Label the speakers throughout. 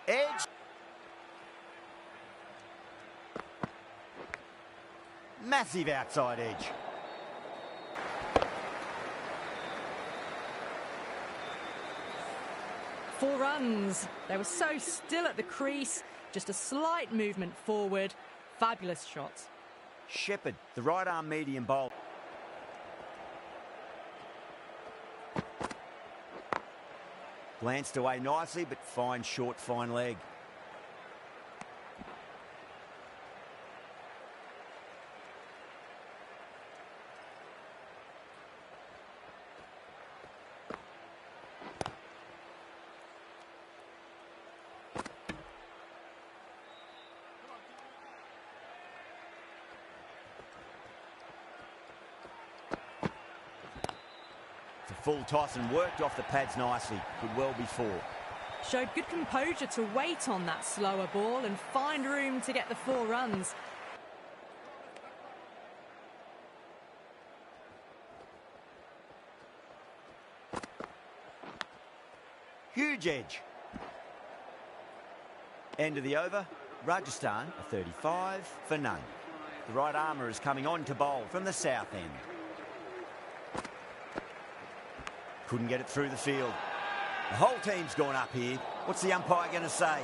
Speaker 1: Edge. Massive outside edge.
Speaker 2: Four runs. They were so still at the crease. Just a slight movement forward. Fabulous shot.
Speaker 1: Shepherd, the right arm medium bowl. Glanced away nicely, but fine short, fine leg. Full toss and worked off the pads nicely. Could well be four.
Speaker 2: Showed good composure to wait on that slower ball and find room to get the 4 runs.
Speaker 1: Huge edge. End of the over. Rajasthan a 35 for none. The right armour is coming on to bowl from the south end. Couldn't get it through the field. The whole team's gone up here. What's the umpire going to say?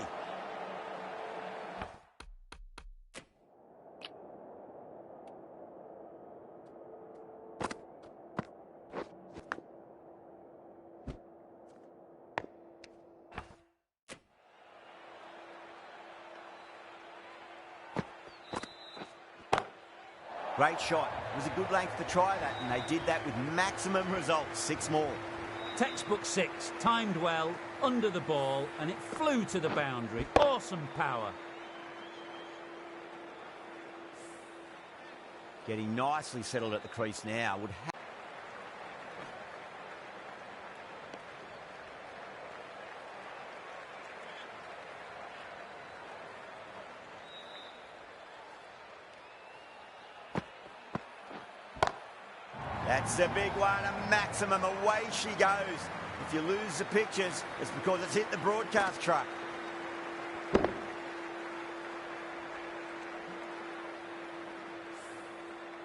Speaker 1: Great shot. It was a good length to try that, and they did that with maximum results. 6 more.
Speaker 3: Textbook 6, timed well, under the ball, and it flew to the boundary. Awesome power.
Speaker 1: Getting nicely settled at the crease now. That's a big one, a maximum. Away she goes. If you lose the pictures, it's because it's hit the broadcast truck.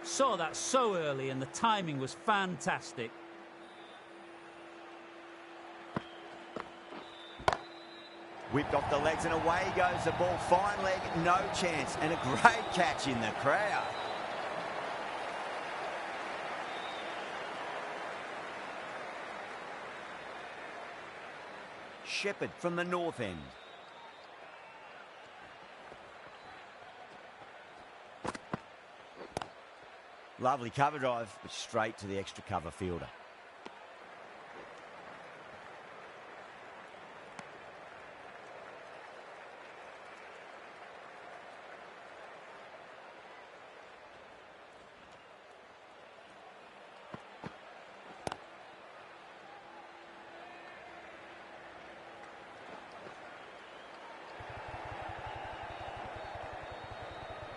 Speaker 3: Saw that so early and the timing was fantastic.
Speaker 1: Whipped off the legs and away goes the ball. Fine leg, no chance. And a great catch in the crowd. Shepherd from the north end. Lovely cover drive, but straight to the extra cover fielder.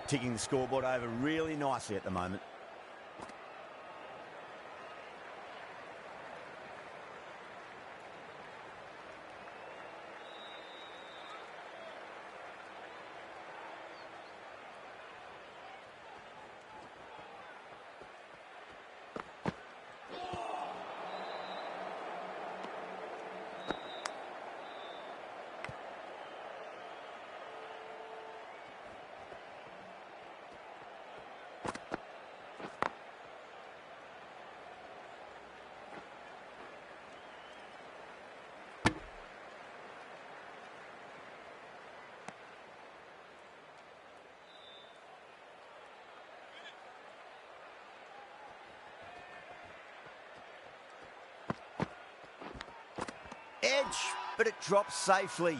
Speaker 1: Ticking the scoreboard over really nicely at the moment. Edge, but it drops safely.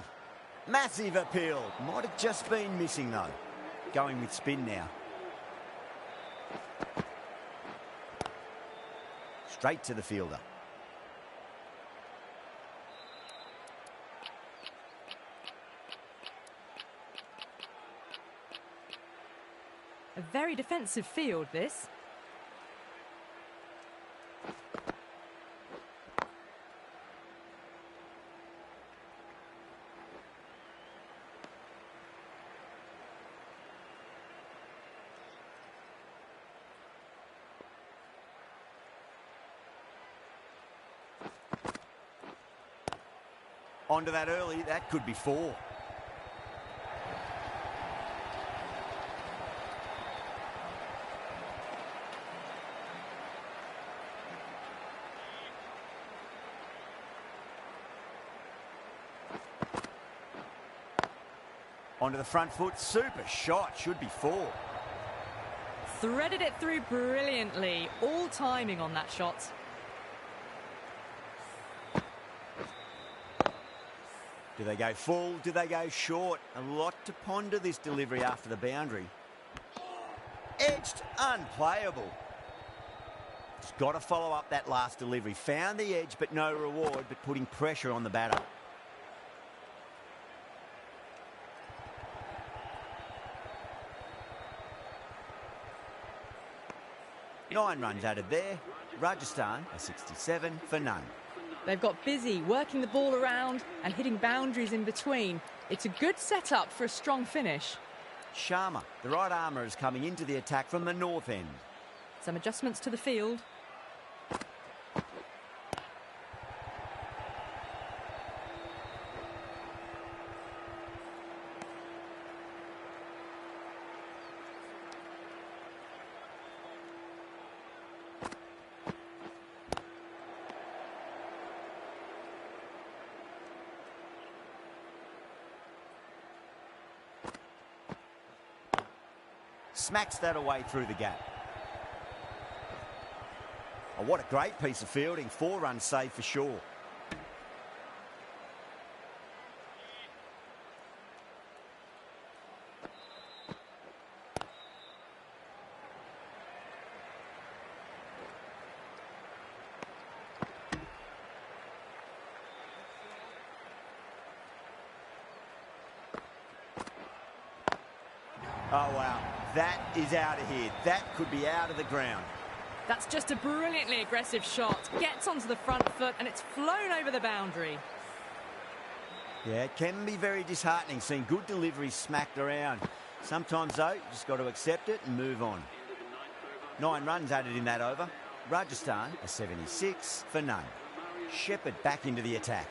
Speaker 1: Massive appeal. Might have just been missing though. Going with spin now. Straight to the fielder.
Speaker 2: A very defensive field, this.
Speaker 1: Onto that early, that could be 4. Onto the front foot, super shot, should be 4.
Speaker 2: Threaded it through brilliantly, all timing on that shot.
Speaker 1: Do they go full? Do they go short? A lot to ponder this delivery after the boundary. Edged, unplayable. He's got to follow up that last delivery. Found the edge, but no reward, but putting pressure on the batter. Nine runs added there. Rajasthan a 67 for none.
Speaker 2: They've got busy working the ball around and hitting boundaries in between. It's a good setup for a strong finish.
Speaker 1: Sharma, the right armour, is coming into the attack from the north end.
Speaker 2: Some adjustments to the field.
Speaker 1: Smacks that away through the gap. Oh, what a great piece of fielding. 4 runs saved for sure. Oh, wow. That is out of here. That could be out of the ground.
Speaker 2: That's just a brilliantly aggressive shot. Gets onto the front foot and it's flown over the boundary.
Speaker 1: Yeah, it can be very disheartening seeing good deliveries smacked around. Sometimes, though, you just got to accept it and move on. 9 runs added in that over. Rajasthan a 76 for none. Shepherd back into the attack.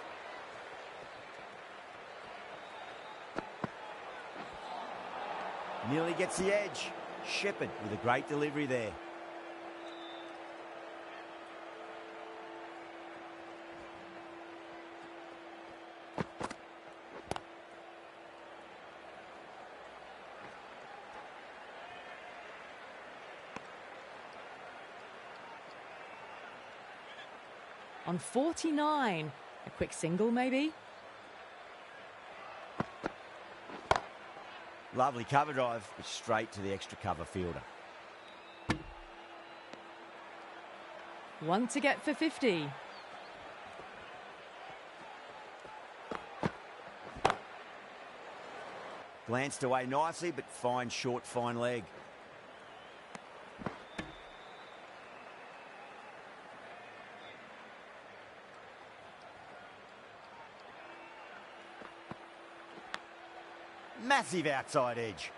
Speaker 1: Nearly gets the edge. Shepherd with a great delivery there.
Speaker 2: On 49. A quick single, maybe?
Speaker 1: Lovely cover drive, but straight to the extra cover fielder.
Speaker 2: One to get for 50.
Speaker 1: Glanced away nicely, but fine short, fine leg. Massive outside edge.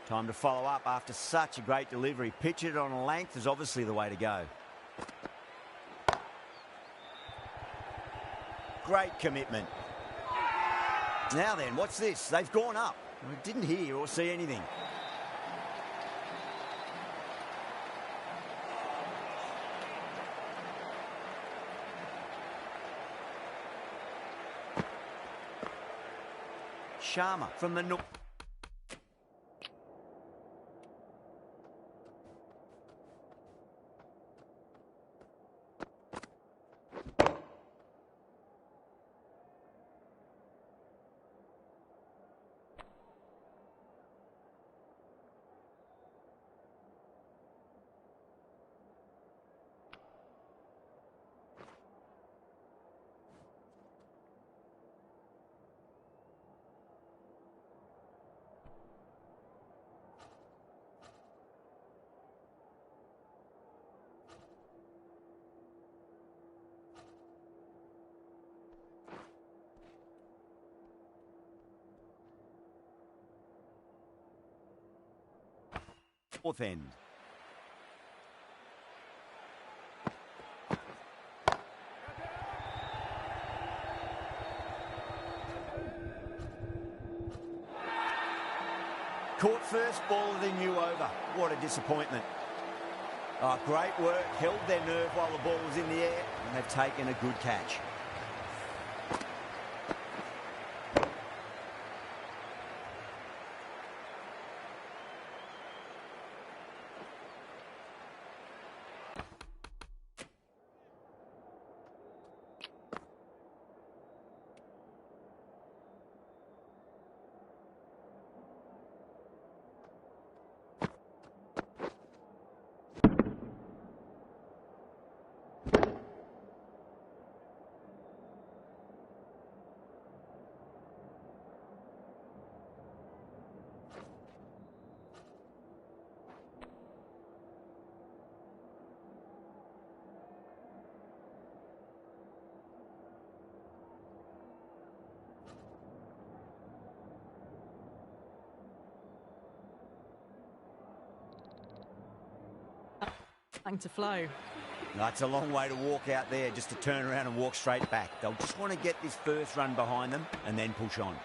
Speaker 1: Time to follow up after such a great delivery. Pitch it on a length is obviously the way to go. Great commitment. Now then, what's this? They've gone up. I didn't hear or see anything. Sharma from the north. North end. Caught first ball of the new over. What a disappointment. Oh, great work. Held their nerve while the ball was in the air, and they've taken a good catch.
Speaker 2: To flow.
Speaker 1: That's a long way to walk out there just to turn around and walk straight back. They'll just want to get this first run behind them and then push on.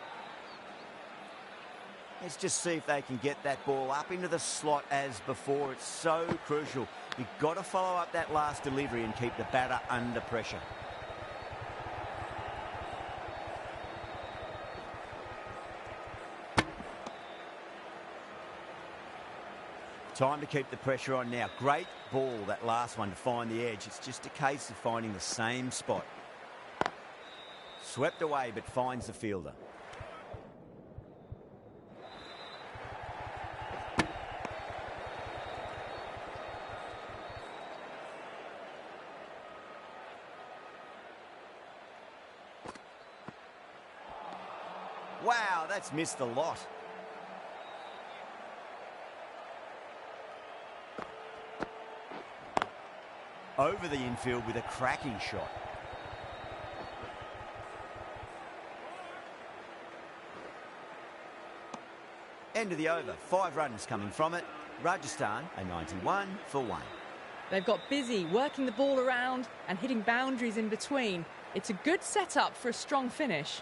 Speaker 1: Let's just see if they can get that ball up into the slot as before. It's so crucial. You've got to follow up that last delivery and keep the batter under pressure. Time to keep the pressure on now. Great ball, that last one, to find the edge. It's just a case of finding the same spot. Swept away, but finds the fielder. Wow, that's missed a lot. Over the infield with a cracking shot. End of the over. 5 runs coming from it. Rajasthan a 91 for 1.
Speaker 2: They've got busy working the ball around and hitting boundaries in between. It's a good setup for a strong finish.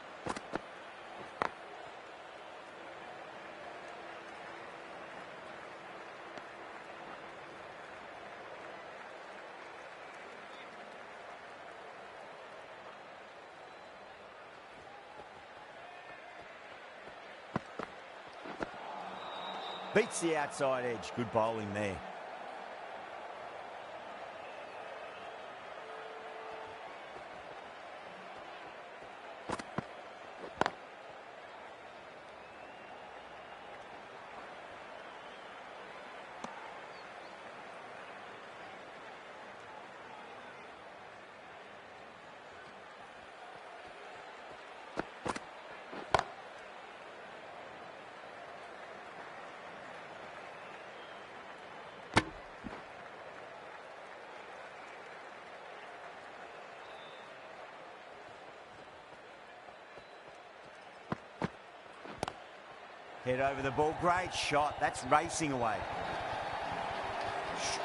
Speaker 1: Beats the outside edge. Good bowling there. Head over the ball. Great shot. That's racing away.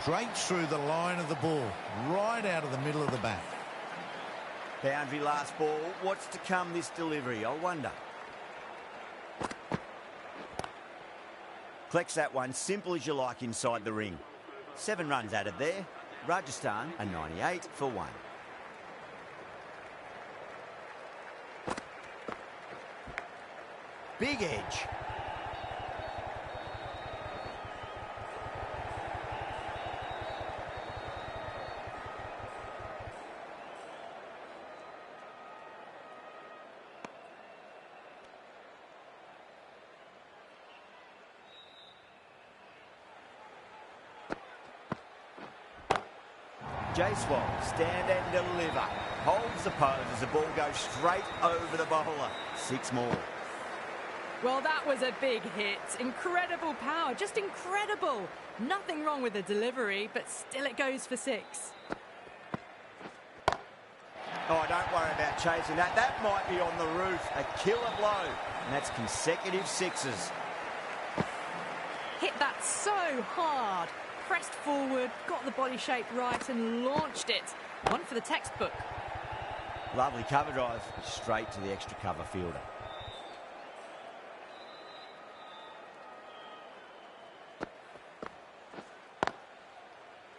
Speaker 4: Straight through the line of the ball. Right out of the middle of the bat.
Speaker 1: Boundary last ball. What's to come this delivery? I wonder. Collects that one. Simple as you like inside the ring. 7 runs added there. Rajasthan a 98 for 1. Big edge. Ps5 stand and deliver. Holds the pose as the ball goes straight over the bowler. 6 more.
Speaker 2: Well, that was a big hit. Incredible power, just incredible. Nothing wrong with the delivery, but still it goes for 6.
Speaker 1: Oh, don't worry about chasing that. That might be on the roof. A killer blow. And that's consecutive 6s.
Speaker 2: Hit that so hard. Pressed forward, got the body shape right and launched it. One for the textbook.
Speaker 1: Lovely cover drive, straight to the extra cover fielder.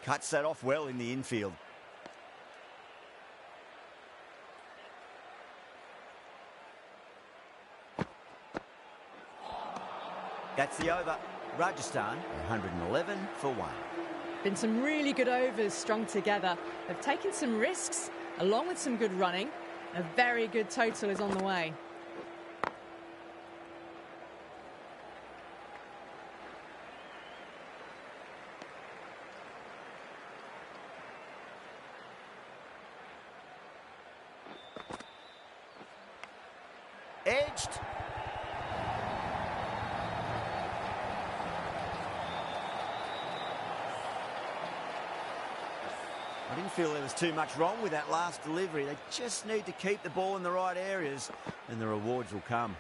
Speaker 1: Cuts that off well in the infield. That's the over. Rajasthan 111 for 1.
Speaker 2: Been some really good overs strung together. They've taken some risks along with some good running. A very good total is on the way.
Speaker 1: Edged. I didn't feel there was too much wrong with that last delivery. They just need to keep the ball in the right areas and the rewards will come.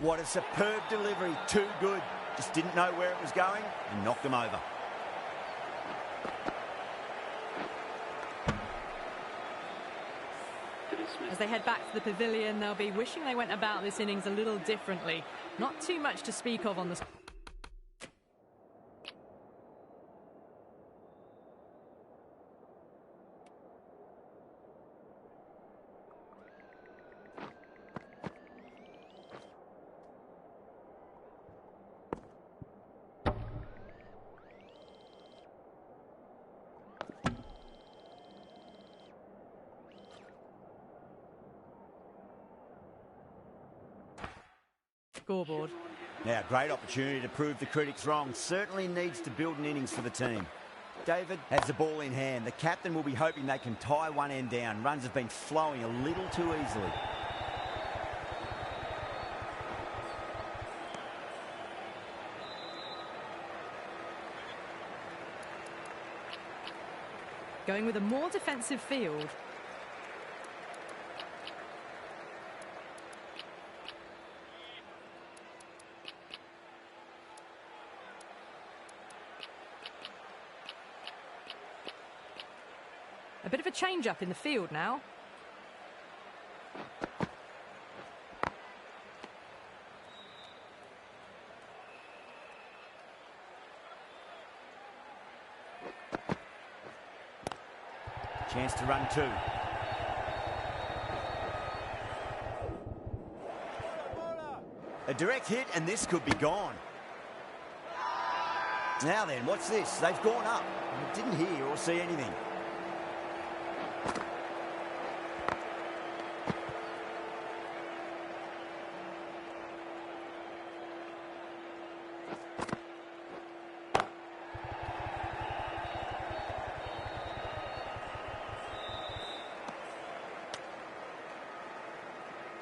Speaker 1: What a superb delivery, too good. Just didn't know where it was going and knocked them over.
Speaker 2: As they head back to the pavilion, they'll be wishing they went about this innings a little differently. Not too much to speak of on the... scoreboard.
Speaker 1: Now, great opportunity to prove the critics wrong. Certainly needs to build an innings for the team. David has the ball in hand. The captain will be hoping they can tie one end down. Runs have been flowing a little too easily.
Speaker 2: Going with a more defensive field. A bit of a change-up in the field now.
Speaker 1: Chance to run two. A direct hit and this could be gone. Now then, what's this? They've gone up. I didn't hear or see anything.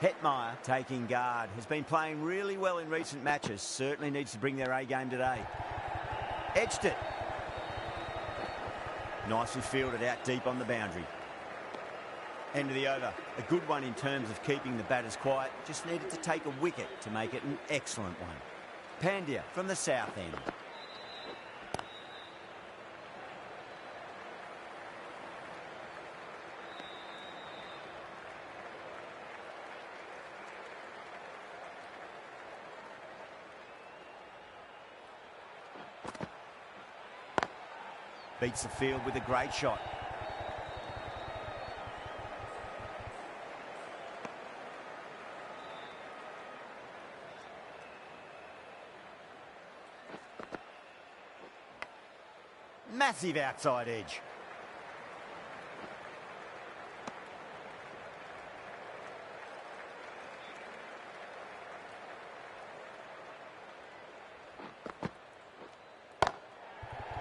Speaker 1: Hetmeyer taking guard. Has been playing really well in recent matches. Certainly needs to bring their A-game today. Edged it. Nicely fielded out deep on the boundary. End of the over. A good one in terms of keeping the batters quiet. Just needed to take a wicket to make it an excellent one. Pandya from the south end. Beats the field with a great shot. Massive outside edge.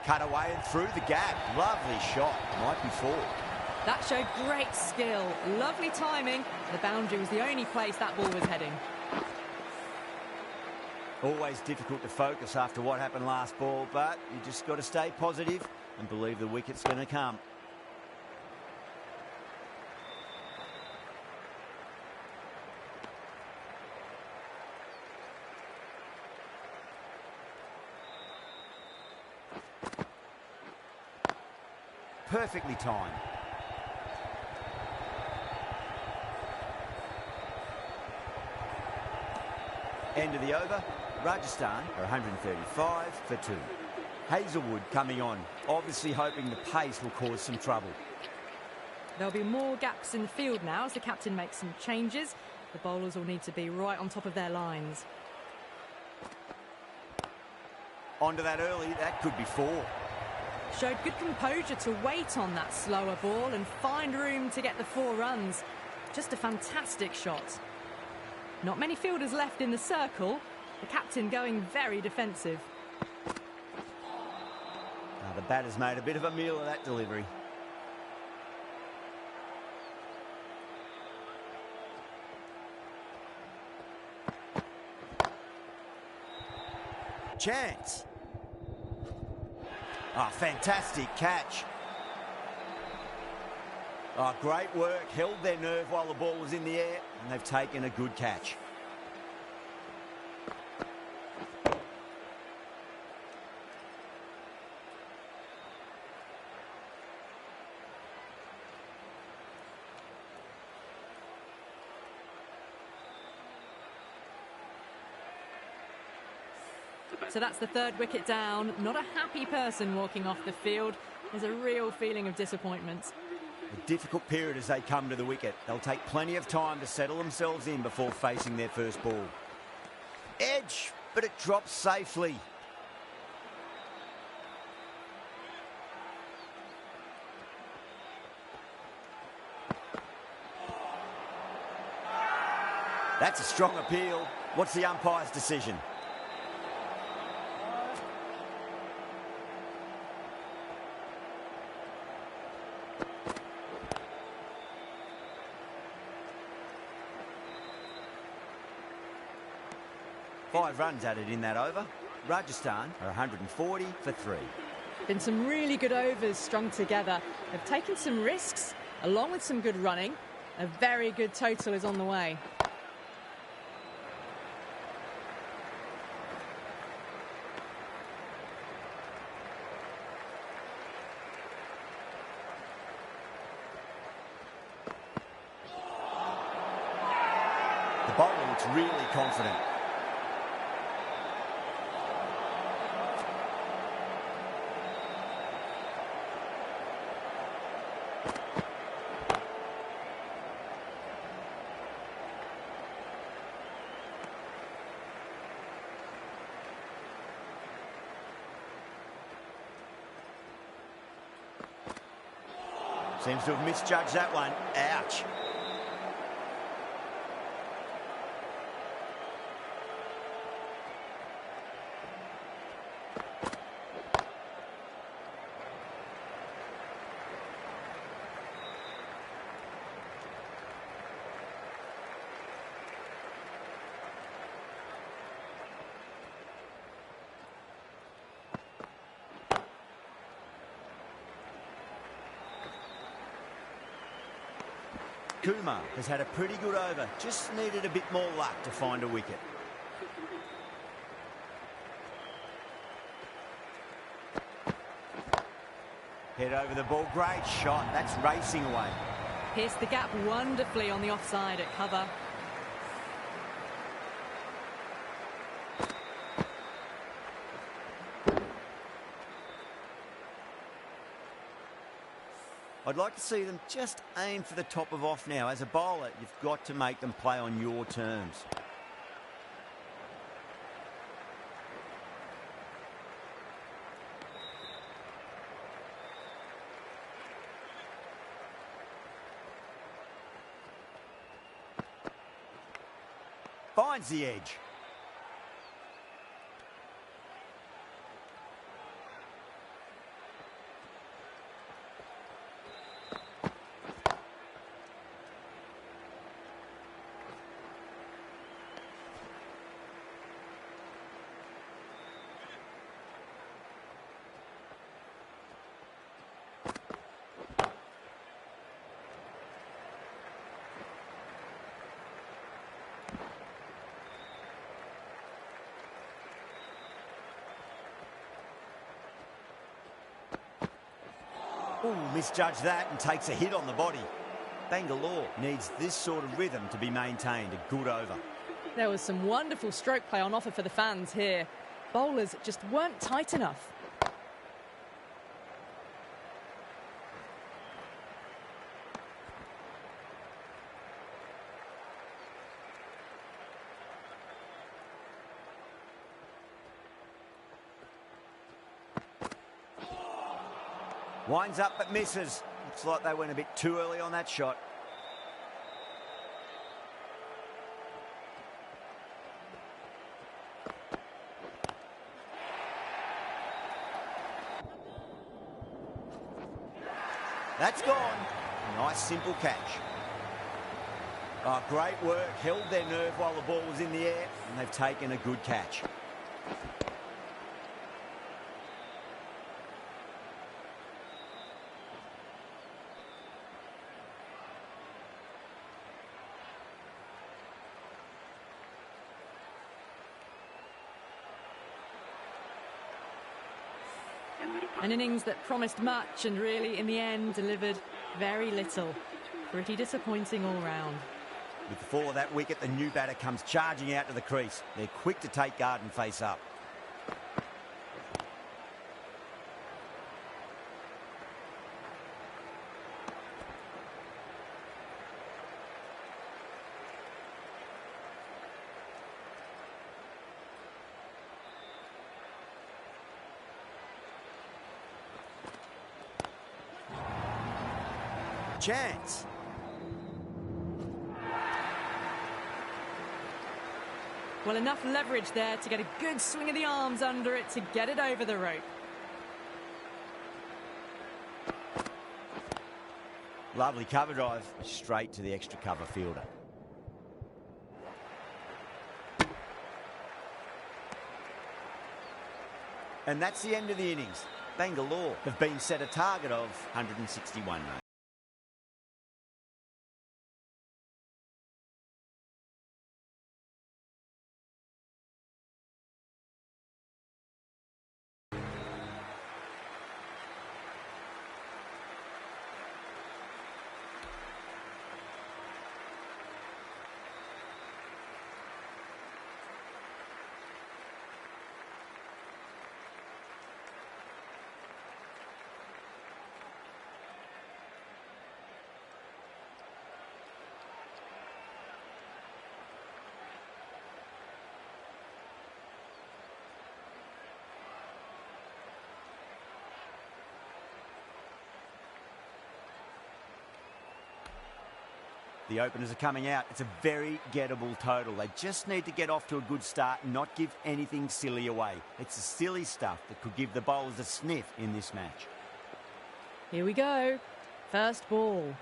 Speaker 1: Cut away and through the gap. Lovely shot. Might be four.
Speaker 2: That showed great skill, lovely timing. The boundary was the only place that ball was heading.
Speaker 1: Always difficult to focus after what happened last ball, but you just got to stay positive and believe the wicket's going to come. Perfectly timed. End of the over. Rajasthan are 135 for 2. Hazelwood coming on, obviously hoping the pace will cause some trouble.
Speaker 2: There'll be more gaps in the field now as the captain makes some changes. The bowlers will need to be right on top of their lines.
Speaker 1: Onto that early, that could be 4.
Speaker 2: Showed good composure to wait on that slower ball and find room to get the 4 runs. Just a fantastic shot. Not many fielders left in the circle. The captain going very defensive.
Speaker 1: Now the batter's made a bit of a meal of that delivery. Chance. Oh, fantastic catch. Oh, great work. Held their nerve while the ball was in the air, and they've taken a good catch.
Speaker 2: So that's the 3rd wicket down. Not a happy person walking off the field. There's a real feeling of disappointment.
Speaker 1: A difficult period as they come to the wicket. They'll take plenty of time to settle themselves in before facing their first ball. Edge, but it drops safely. That's a strong appeal. What's the umpire's decision? Five runs added in that over. Rajasthan are 140 for 3.
Speaker 2: Been some really good overs strung together. They've taken some risks, along with some good running. A very good total is on the way.
Speaker 1: The bowler looks really confident. Seems to have misjudged that one. Ouch. Kumar has had a pretty good over, just needed a bit more luck to find a wicket. Head over the ball, great shot, that's racing away.
Speaker 2: Pierced the gap wonderfully on the offside at cover.
Speaker 1: I'd like to see them just aim for the top of off now. As a bowler, you've got to make them play on your terms. Finds the edge. Oh, misjudged that and takes a hit on the body. Bangalore needs this sort of rhythm to be maintained. A good over.
Speaker 2: There was some wonderful stroke play on offer for the fans here. Bowlers just weren't tight enough.
Speaker 1: Winds up but misses. Looks like they went a bit too early on that shot. That's gone. Nice simple catch. Oh, great work. Held their nerve while the ball was in the air, and they've taken a good catch.
Speaker 2: An innings that promised much and really, in the end, delivered very little. Pretty disappointing all round.
Speaker 1: With the fall of that wicket, the new batter comes charging out to the crease. They're quick to take guard and face up. Chance.
Speaker 2: Well, enough leverage there to get a good swing of the arms under it to get it over the rope.
Speaker 1: Lovely cover drive, straight to the extra cover fielder. And that's the end of the innings. Bangalore have been set a target of 161 runs. The openers are coming out. It's a very gettable total. They just need to get off to a good start and not give anything silly away. It's the silly stuff that could give the bowlers a sniff in this match.
Speaker 2: Here we go. First ball.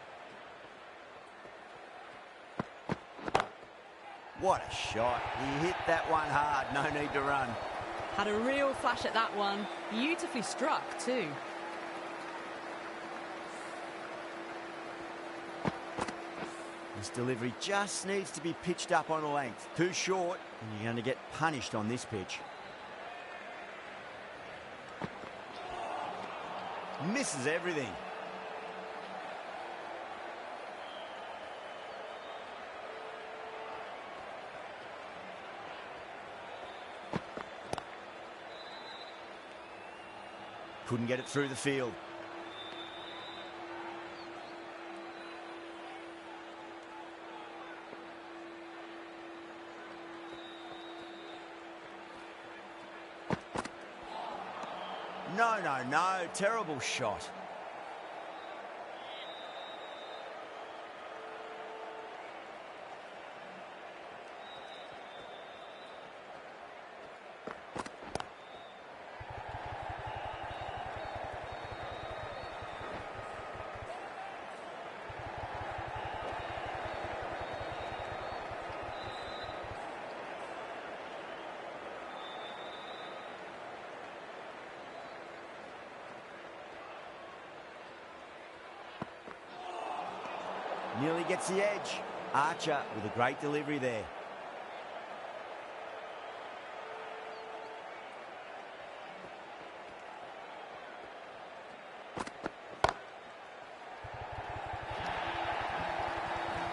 Speaker 1: What a shot. He hit that one hard. No need to run.
Speaker 2: Had a real flash at that one. Beautifully struck too.
Speaker 1: This delivery just needs to be pitched up on a length. Too short, and you're going to get punished on this pitch. Misses everything. Couldn't get it through the field. No. Terrible shot. Nearly gets the edge. Archer with a great delivery there.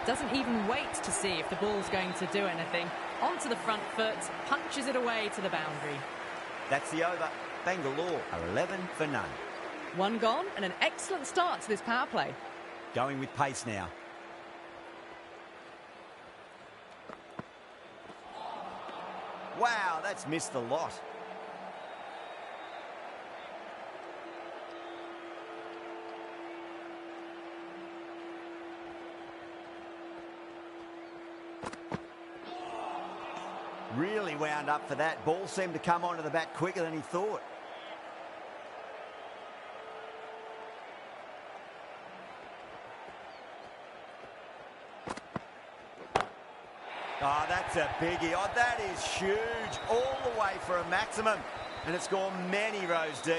Speaker 2: Doesn't even wait to see if the ball's going to do anything. Onto the front foot, punches it away to the boundary.
Speaker 1: That's the over. Bengluru are 11 for none.
Speaker 2: One gone and an excellent start to this power play.
Speaker 1: Going with pace now. Wow, that's missed the lot. Really wound up for that. Ball seemed to come onto the bat quicker than he thought. Oh, that's a biggie. Oh, that is huge. All the way for a maximum. And it's gone many rows deep.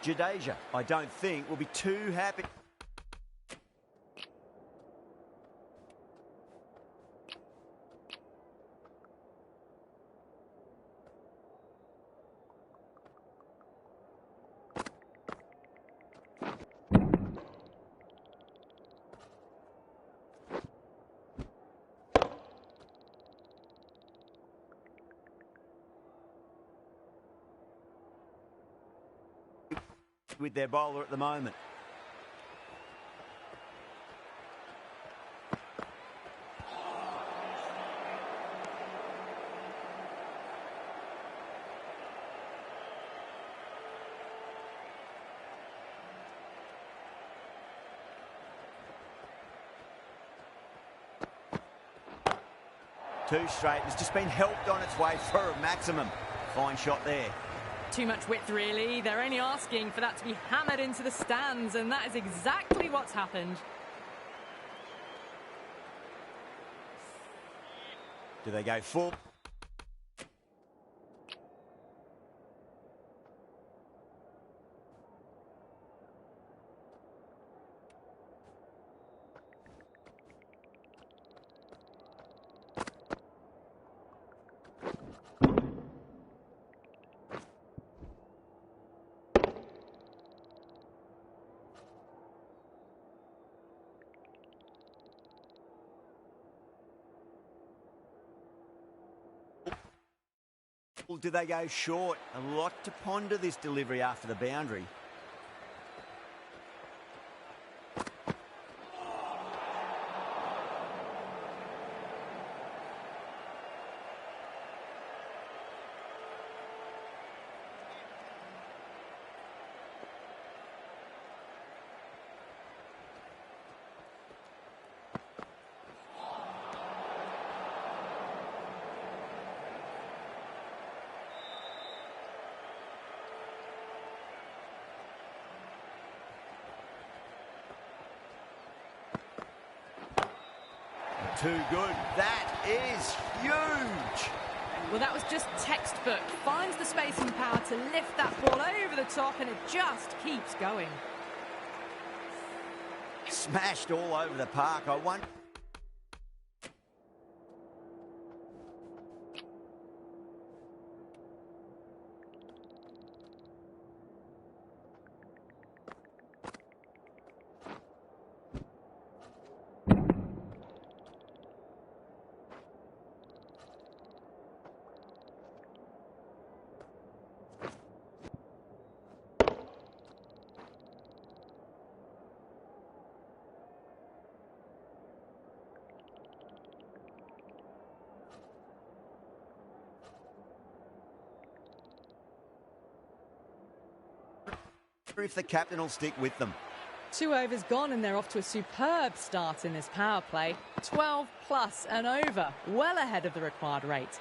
Speaker 1: Jeetega, I don't think, will be too happy. With their bowler at the moment. Too straight. It's just been helped on its way for a maximum. Fine shot there.
Speaker 2: Too much width, really. They're only asking for that to be hammered into the stands, and that is exactly what's happened.
Speaker 1: Do they go full? Do they go short? A lot to ponder this delivery after the boundary. Too good. That is huge.
Speaker 2: Well, that was just textbook. Finds the space and power to lift that ball over the top, and it just keeps going.
Speaker 1: Smashed all over the park. I wonder. If the captain will stick with them.
Speaker 2: 2 overs gone and they're off to a superb start in this power play. 12 plus and over, well ahead of the required rate.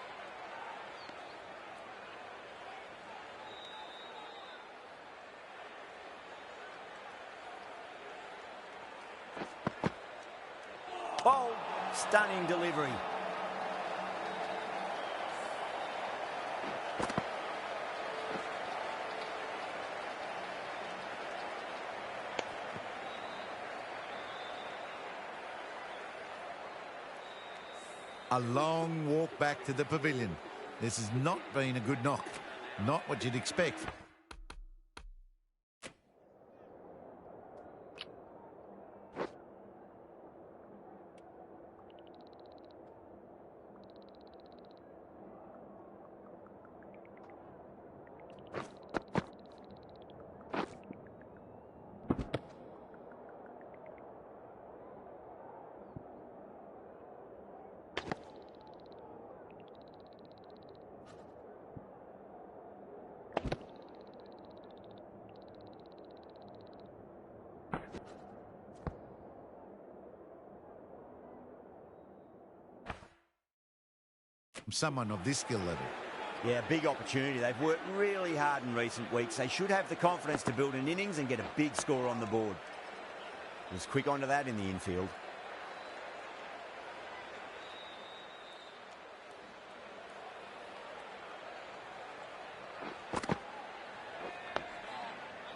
Speaker 1: Bold, stunning delivery.
Speaker 4: A long walk back to the pavilion. This has not been a good knock. Not what you'd expect. someone of this skill level.
Speaker 1: Yeah, big opportunity. They've worked really hard in recent weeks. They should have the confidence to build an innings and get a big score on the board. Was quick onto that in the infield.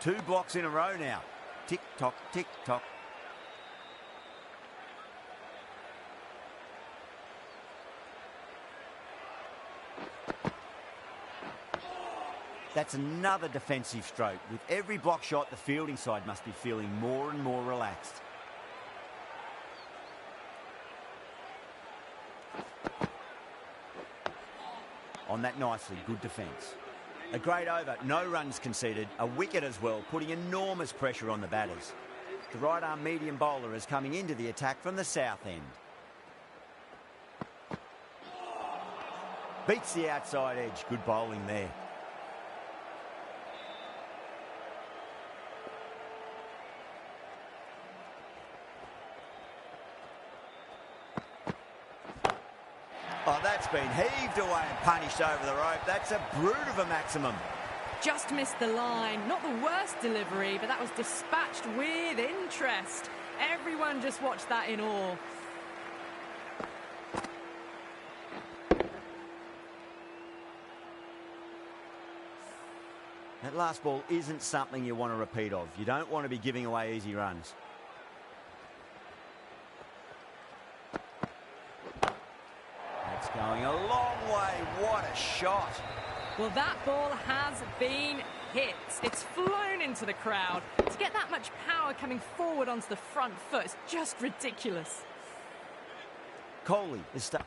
Speaker 1: Two blocks in a row now. Tick-tock, tick-tock. That's another defensive stroke. With every block shot, the fielding side must be feeling more and more relaxed. On that nicely, good defence. A great over, no runs conceded, a wicket as well, putting enormous pressure on the batters. The right-arm medium bowler is coming into the attack from the south end. Beats the outside edge, good bowling there. Oh, that's been heaved away and punished over the rope. That's a brute of a maximum.
Speaker 2: Just missed the line. Not the worst delivery, but that was dispatched with interest. Everyone just watched that in awe.
Speaker 1: That last ball isn't something you want to repeat of. You don't want to be giving away easy runs. Going a long way. What a shot.
Speaker 2: Well, that ball has been hit. It's flown into the crowd. To get that much power coming forward onto the front foot is just ridiculous.
Speaker 1: Kohli is stuck.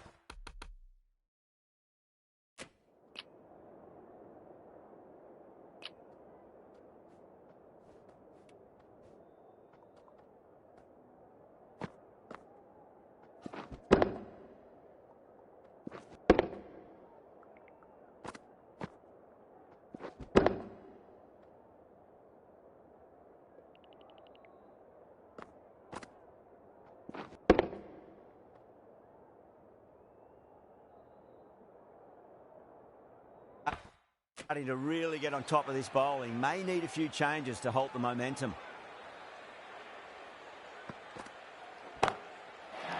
Speaker 1: Starting to really get on top of this bowling. May need a few changes to halt the momentum.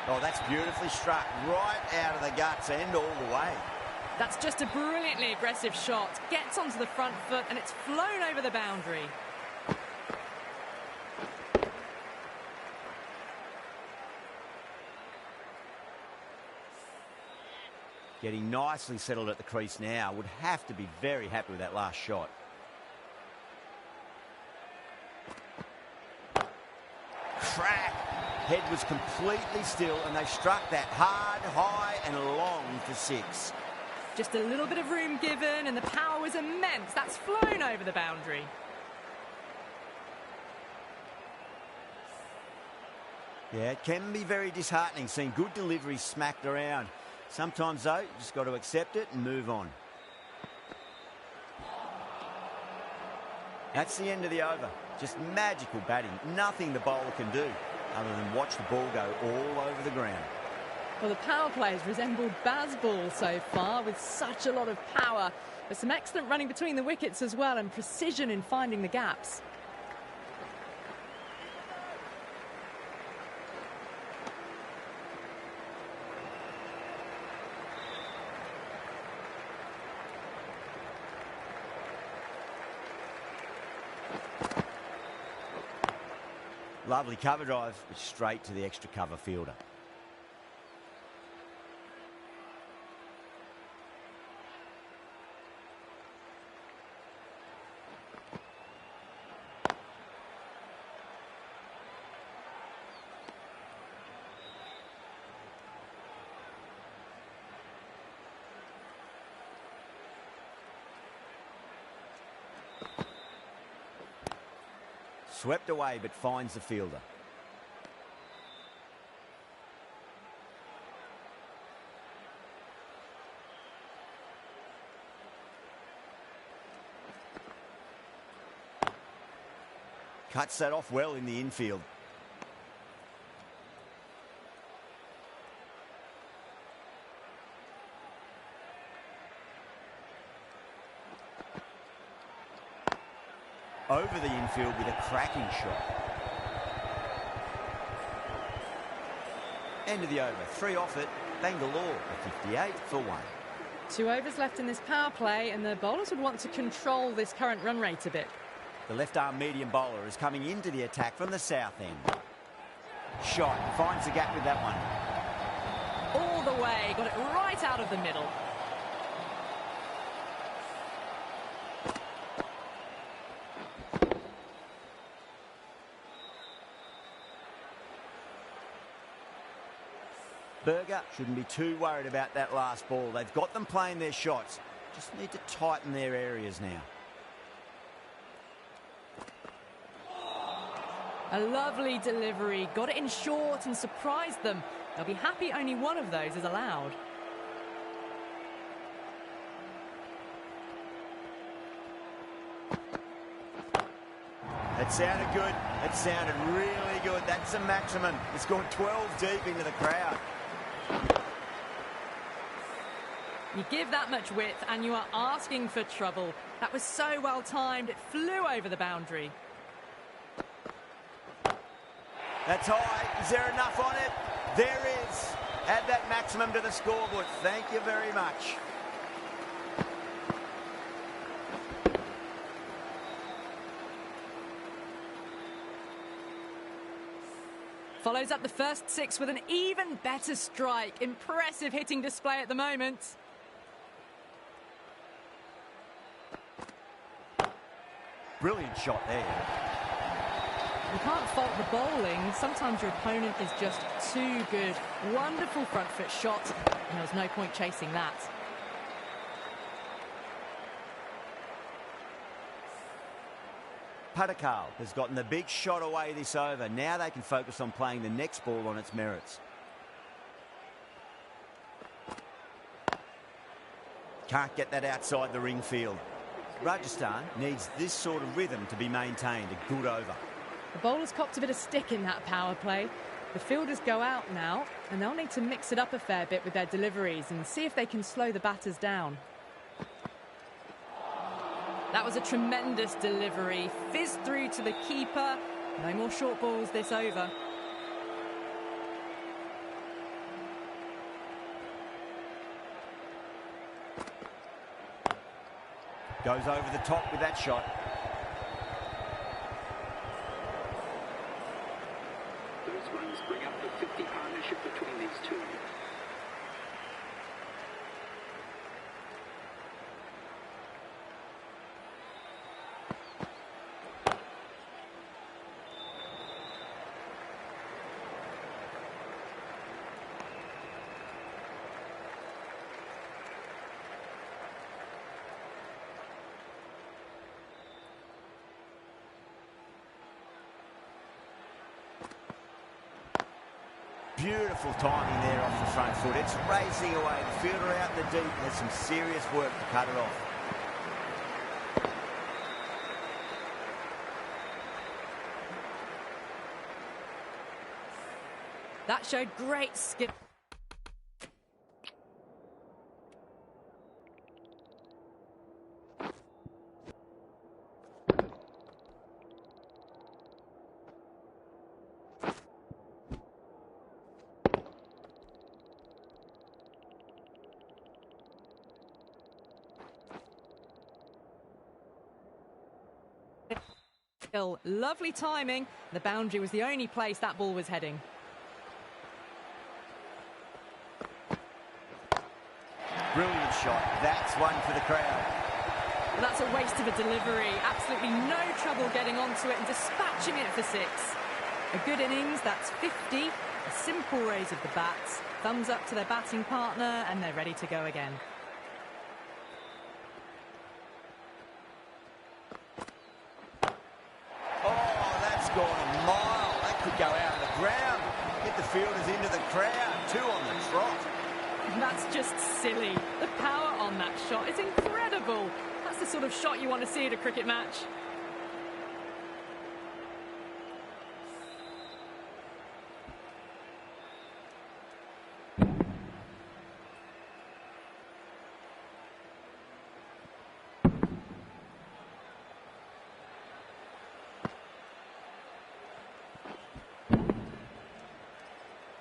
Speaker 1: Oh, that's beautifully struck. Right out of the guts and all the way.
Speaker 2: That's just a brilliantly aggressive shot. Gets onto the front foot and it's flown over the boundary.
Speaker 1: Getting nicely settled at the crease now. Would have to be very happy with that last shot. Crack! Head was completely still and they struck that hard, high and long for six.
Speaker 2: Just a little bit of room given and the power was immense. That's flown over the boundary.
Speaker 1: Yeah, it can be very disheartening seeing good deliveries smacked around. Sometimes, though, you just got to accept it and move on. That's the end of the over. Just magical batting. Nothing the bowler can do other than watch the ball go all over the ground.
Speaker 2: Well, the power play has resembled Bazball so far with such a lot of power. There's some excellent running between the wickets as well and precision in finding the gaps.
Speaker 1: Lovely cover drive, but straight to the extra cover fielder. Swept away, but finds the fielder. Cuts that off well in the infield. over the infield with a cracking shot. End of the over. 3 off it. Bengluru, a 58 for 1.
Speaker 2: 2 overs left in this power play, and the bowlers would want to control this current run rate a bit.
Speaker 1: The left-arm medium bowler is coming into the attack from the south end. Shot. Finds the gap with that one.
Speaker 2: All the way. Got it right out of the middle.
Speaker 1: Berger shouldn't be too worried about that last ball. They've got them playing their shots. Just need to tighten their areas now.
Speaker 2: A lovely delivery. Got it in short and surprised them. They'll be happy only one of those is allowed.
Speaker 1: It sounded good. It sounded really good. That's the maximum. It's gone 12 deep into the crowd.
Speaker 2: You give that much width and you are asking for trouble. That was so well timed. It flew over the boundary.
Speaker 1: That's high. Is there enough on it? There is. Add that maximum to the scoreboard. Thank you very much.
Speaker 2: Follows up the first 6 with an even better strike. Impressive hitting display at the moment.
Speaker 1: Brilliant shot there.
Speaker 2: You can't fault the bowling. Sometimes your opponent is just too good. Wonderful front foot shot, and there was no point chasing that.
Speaker 1: Patakal has gotten the big shot away this over. Now they can focus on playing the next ball on its merits. Can't get that outside the ring field. Rajasthan needs this sort of rhythm to be maintained. A good over.
Speaker 2: The bowlers copped a bit of stick in that power play. The fielders go out now, and they'll need to mix it up a fair bit with their deliveries and see if they can slow the batters down. That was a tremendous delivery. Fizzed through to the keeper. No more short balls this over.
Speaker 1: Goes over the top with that shot.
Speaker 5: Those runs bring up the 50 partnership between these two.
Speaker 1: Beautiful timing there off the front foot. It's racing away. The fielder out in the deep has some serious work to cut it off.
Speaker 2: That showed great skip. Lovely timing. The boundary was the only place that ball was heading.
Speaker 1: Brilliant shot. That's one for the crowd.
Speaker 2: Well, that's a waste of a delivery. Absolutely no trouble getting onto it and dispatching it for 6. A good innings, that's 50. A simple raise of the bats. Thumbs up to their batting partner, and they're ready to go again.
Speaker 1: Gone a mile. That could go out of the ground. Get the fielders into the crowd. 2 on the trot.
Speaker 2: That's just silly. The power on that shot is incredible. That's the sort of shot you want to see at a cricket match.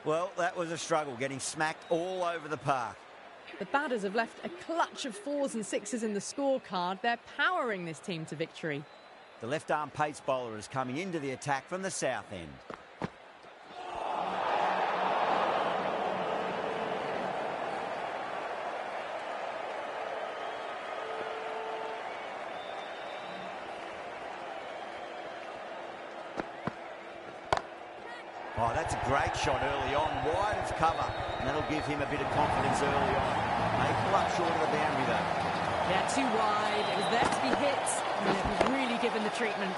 Speaker 1: Well, that was a struggle, getting smacked all over the park.
Speaker 2: The batters have left a clutch of 4s and 6s in the scorecard. They're powering this team to victory.
Speaker 1: The left-arm pace bowler is coming into the attack from the south end. Oh, that's a great shot early on, wide of cover, and that'll give him a bit of confidence early on. May pull up short of the boundary though.
Speaker 2: Yeah, too wide. It was there to be hit, and it was really given the treatment.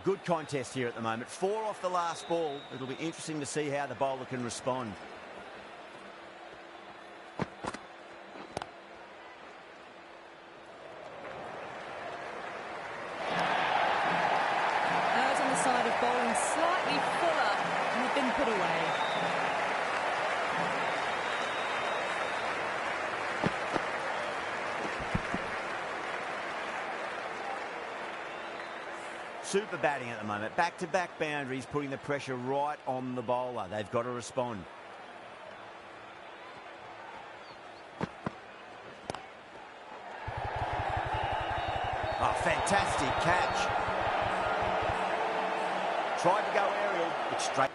Speaker 1: Good contest here at the moment. 4 off the last ball. It'll be interesting to see how the bowler can respond.
Speaker 2: Side of bowling slightly fuller and have been put away.
Speaker 1: Super batting at the moment. Back-to-back boundaries, putting the pressure right on the bowler. They've got to respond. Oh, fantastic catch. Tried to go aerial, but straight.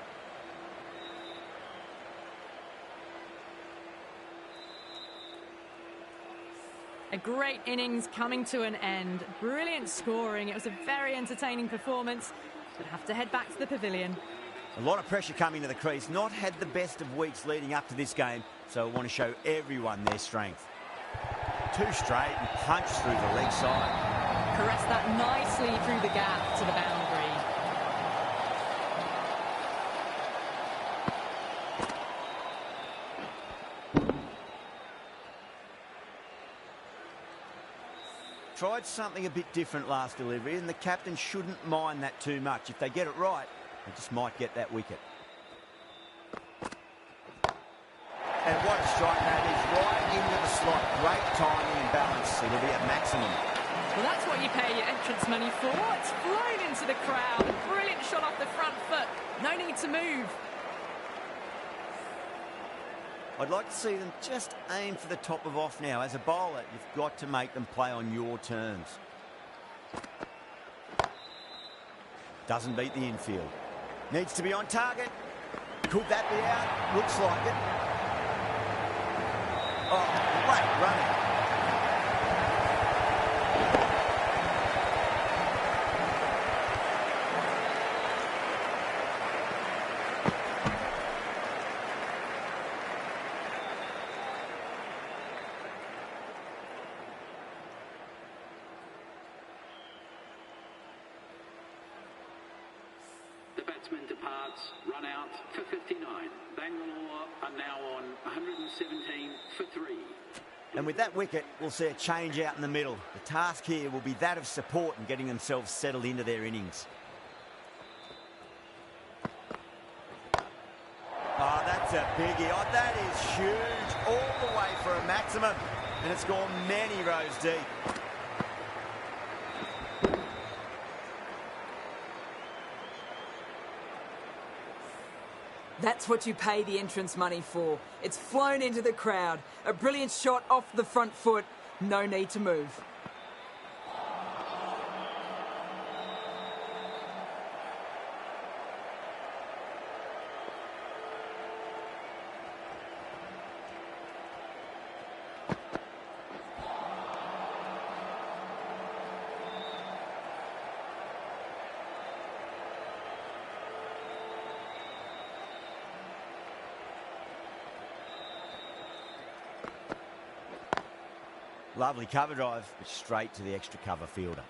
Speaker 2: A great innings coming to an end. Brilliant scoring. It was a very entertaining performance, but have to head back to the pavilion.
Speaker 1: A lot of pressure coming to the crease. Not had the best of weeks leading up to this game, so I want to show everyone their strength. 2 straight and punch through the leg side.
Speaker 2: Caress that nicely through the gap to the boundary.
Speaker 1: Tried something a bit different last delivery, and the captain shouldn't mind that too much. If they get it right, they just might get that wicket. And what a strike that is, right into the slot. Great timing and balance. It'll be at maximum.
Speaker 2: Well, that's what you pay your entrance money for. It's flown into the crowd. A brilliant shot off the front foot. No need to move.
Speaker 1: I'd like to see them just aim for the top of off now. As a bowler, you've got to make them play on your terms. Doesn't beat the infield. Needs to be on target. Could that be out? Looks like it. Oh, great running.
Speaker 5: The batsman departs, run out for 59. Bangalore are now on 117 for 3.
Speaker 1: And with that wicket, we'll see a change out in the middle. The task here will be that of support and getting themselves settled into their innings. Oh, that's a biggie. Oh, that is huge. All the way for a maximum. And it's gone many rows deep.
Speaker 6: That's what you pay the entrance money for. It's flown into the crowd. A brilliant shot off the front foot. No need to move.
Speaker 1: Lovely cover drive, but straight to the extra cover fielder.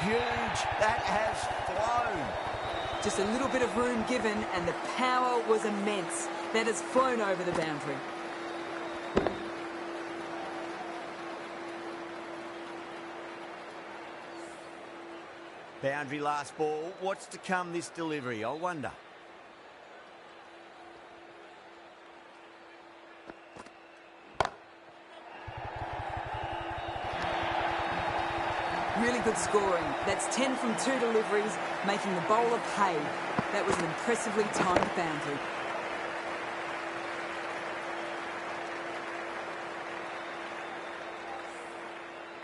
Speaker 1: Huge, that has flown.
Speaker 6: Just a little bit of room given and the power was immense. That has flown over the boundary.
Speaker 1: Boundary last ball. What's to come this delivery, I wonder.
Speaker 6: Really good scoring. That's 10 from 2 deliveries, making the bowler pay. That was an impressively timed boundary.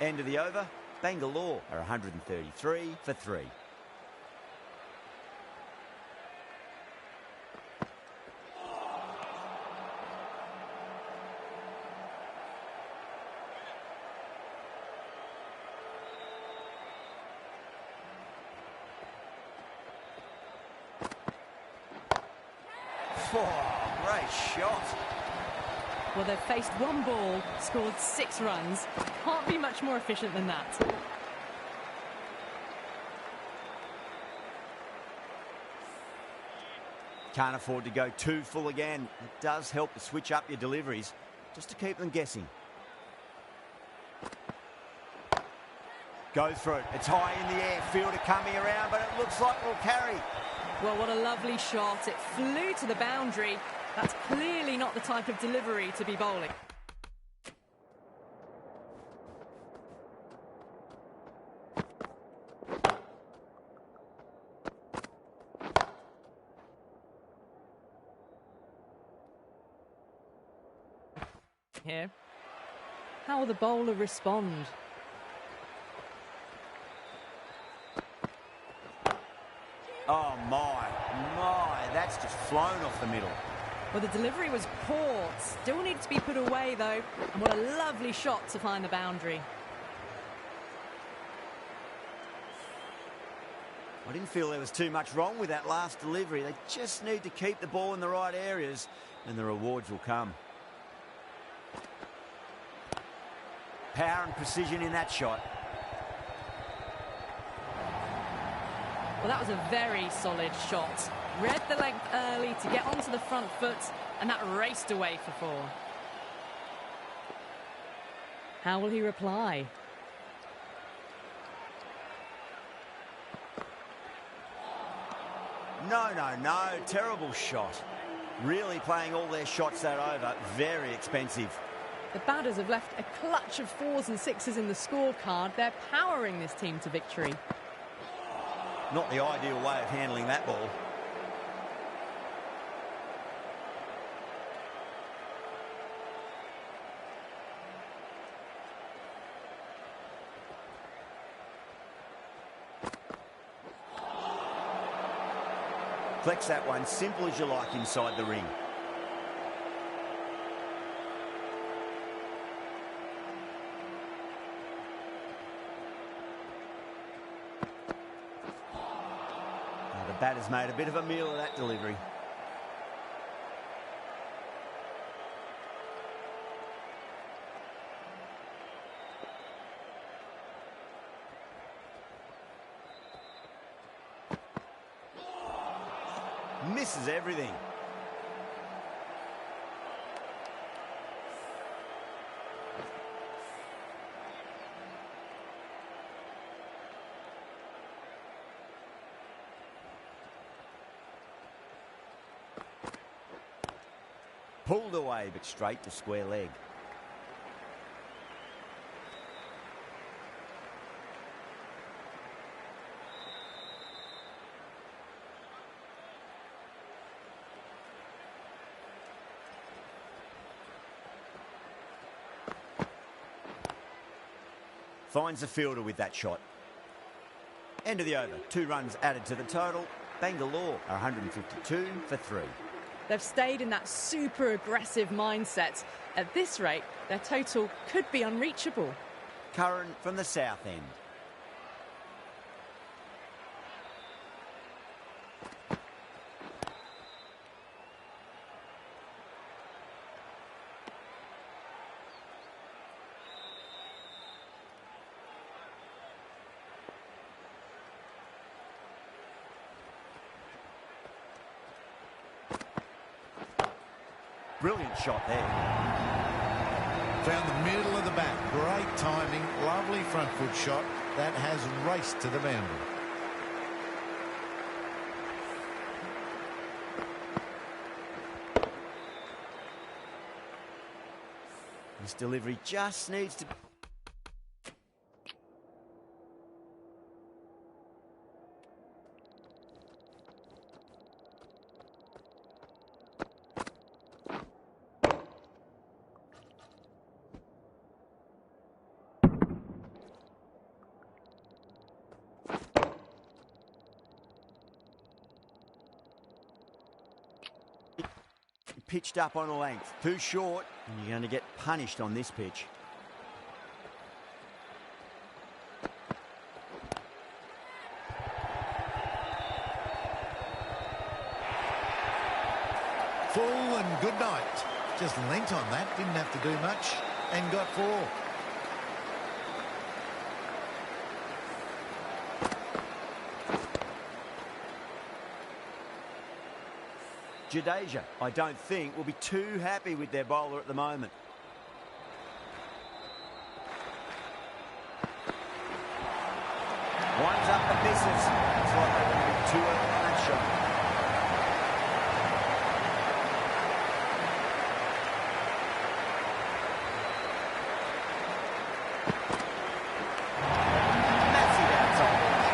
Speaker 1: End of the over. Bangalore are 133 for 3. Oh, great shot.
Speaker 2: Well, they've faced one ball, scored 6 runs. Can't be much more efficient than that.
Speaker 1: Can't afford to go too full again. It does help to switch up your deliveries, just to keep them guessing. Go through it. It's high in the air. Fielder coming around, but it looks like we'll carry.
Speaker 2: Well, what a lovely shot. It flew to the boundary. That's clearly not the type of delivery to be bowling. Here. How will the bowler respond?
Speaker 1: Oh, my, that's just flown off the middle.
Speaker 2: Well, the delivery was poor. Still needs to be put away, though. And what a lovely shot to find the boundary.
Speaker 1: I didn't feel there was too much wrong with that last delivery. They just need to keep the ball in the right areas, and the rewards will come. Power and precision in that shot.
Speaker 2: Well, that was a very solid shot. Read the length early to get onto the front foot, and that raced away for 4. How will he reply?
Speaker 1: No. Terrible shot. Really playing all their shots that over. Very expensive.
Speaker 2: The batters have left a clutch of 4s and 6s in the scorecard. They're powering this team to victory.
Speaker 1: Not the ideal way of handling that ball. Flex that one, simple as you like inside the ring. The batter's made a bit of a meal of that delivery. Misses everything. Pulled away, but straight to square leg. Finds the fielder with that shot. End of the over. 2 runs added to the total. Bangalore are 152 for 3.
Speaker 2: They've stayed in that super aggressive mindset. At this rate, their total could be unreachable.
Speaker 1: Curran from the south end. Brilliant shot there.
Speaker 4: Found the middle of the bat. Great timing. Lovely front foot shot. That has raced to the boundary.
Speaker 1: This delivery just needs to... Pitched up on a length, too short, and you're going to get punished on this pitch.
Speaker 4: Full and good night. Just leant on that, didn't have to do much, and got 4.
Speaker 1: Jeetega, I don't think, will be too happy with their bowler at the moment. Winds up and misses. It's like they're going to be too early on that shot. Massive outside edge.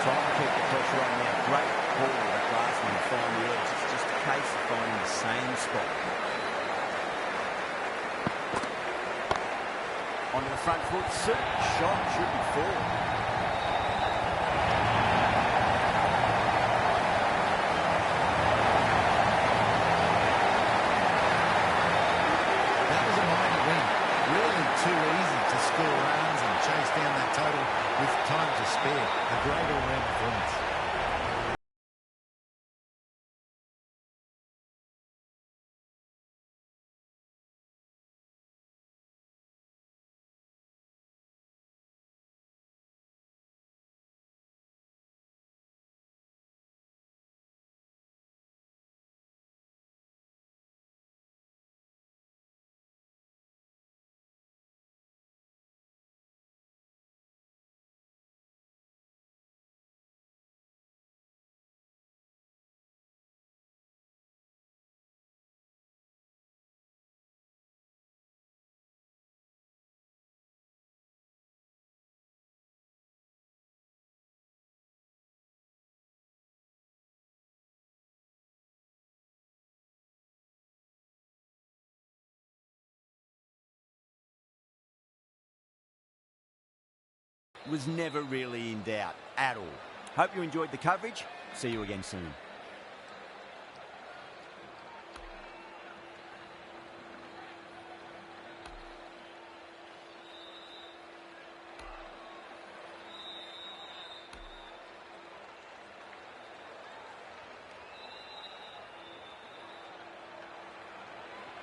Speaker 1: Trying to keep the pressure on there. Great ball that last one to find the edge. It's just a case of finding the same spot. Onto the front foot, certain shot should be forward.
Speaker 4: That was a mighty win. Really too easy to score runs and chase down that total with time to spare. A great all-round performance.
Speaker 1: Was never really in doubt at all. Hope you enjoyed the coverage. See you again soon.